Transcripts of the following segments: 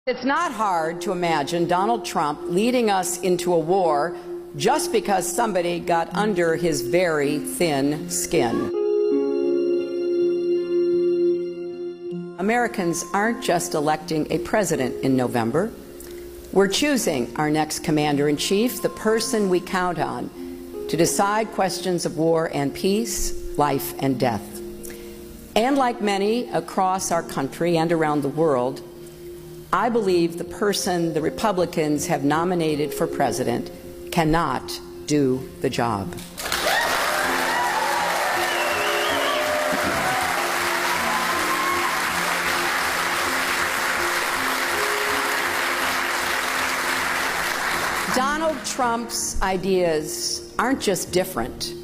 It's not hard to imagine Donald Trump leading us into a war just because somebody got under his very thin skin. Americans aren't just electing a president in November. We're choosing our next commander-in-chief, the person we count on to decide questions of war and peace, life and death. And like many across our country and around the world, I believe the person the Republicans have nominated for president cannot do the job. Donald Trump's ideas aren't just different,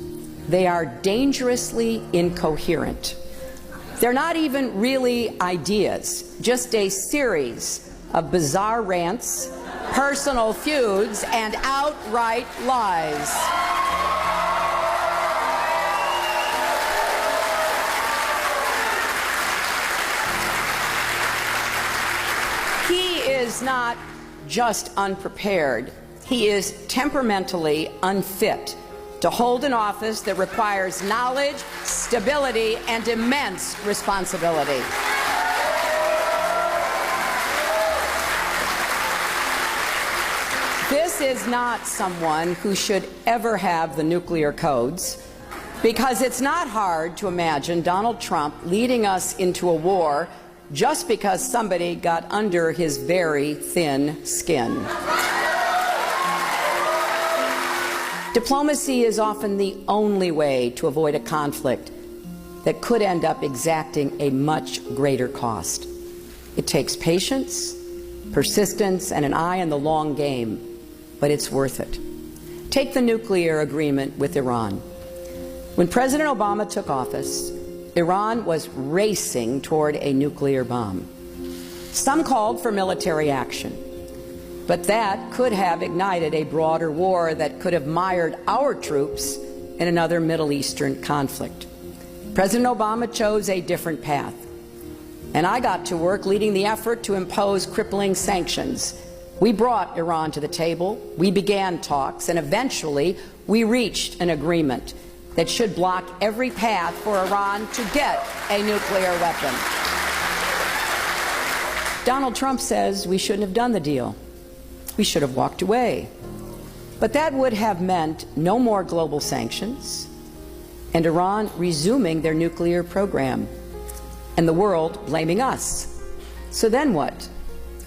they are dangerously incoherent. They're not even really ideas, just a series of bizarre rants, personal feuds, and outright lies. He is not just unprepared, he is temperamentally unfit to hold an office that requires knowledge, stability, and immense responsibility. This is not someone who should ever have the nuclear codes, because it's not hard to imagine Donald Trump leading us into a war just because somebody got under his very thin skin. Diplomacy is often the only way to avoid a conflict that could end up exacting a much greater cost. It takes patience, persistence, and an eye on the long game, but it's worth it. Take the nuclear agreement with Iran. When President Obama took office, Iran was racing toward a nuclear bomb. Some called for military action. But that could have ignited a broader war that could have mired our troops in another Middle Eastern conflict. President Obama chose a different path, and I got to work leading the effort to impose crippling sanctions. We brought Iran to the table, we began talks, and eventually we reached an agreement that should block every path for Iran to get a nuclear weapon. Donald Trump says we shouldn't have done the deal. We should have walked away. But that would have meant no more global sanctions and Iran resuming their nuclear program and the world blaming us. So then what?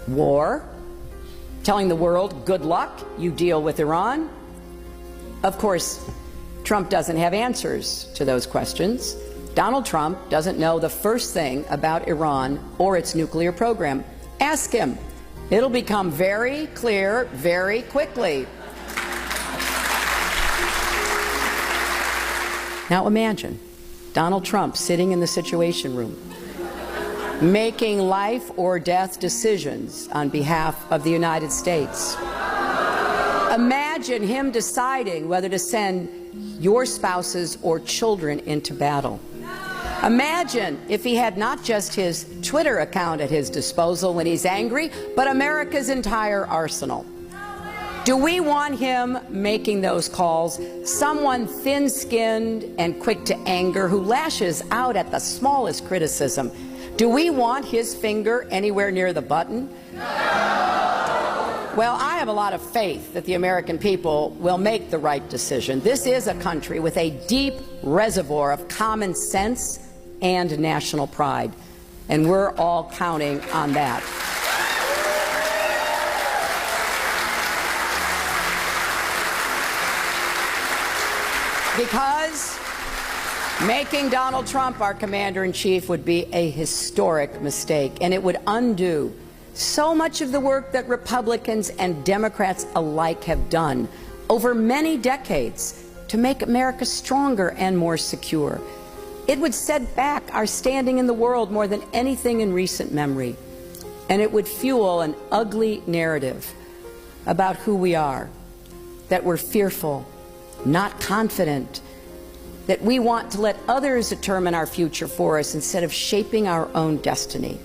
War? Telling the world, good luck, you deal with Iran? Of course, Trump doesn't have answers to those questions. Donald Trump doesn't know the first thing about Iran or its nuclear program. Ask him. It'll become very clear very quickly. Now imagine Donald Trump sitting in the Situation Room, making life or death decisions on behalf of the United States. Imagine him deciding whether to send your spouses or children into battle. Imagine if he had not just his Twitter account at his disposal when he's angry, but America's entire arsenal. Do we want him making those calls? Someone thin-skinned and quick to anger who lashes out at the smallest criticism. Do we want his finger anywhere near the button? Well, I have a lot of faith that the American people will make the right decision. This is a country with a deep reservoir of common sense and national pride, and we're all counting on that. Because making Donald Trump our commander-in-chief would be a historic mistake, and it would undo so much of the work that Republicans and Democrats alike have done over many decades to make America stronger and more secure. It would set back our standing in the world more than anything in recent memory, and it would fuel an ugly narrative about who we are, that we're fearful, not confident, that we want to let others determine our future for us instead of shaping our own destiny.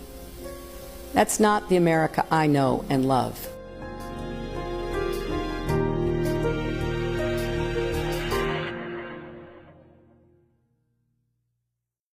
That's not the America I know and love.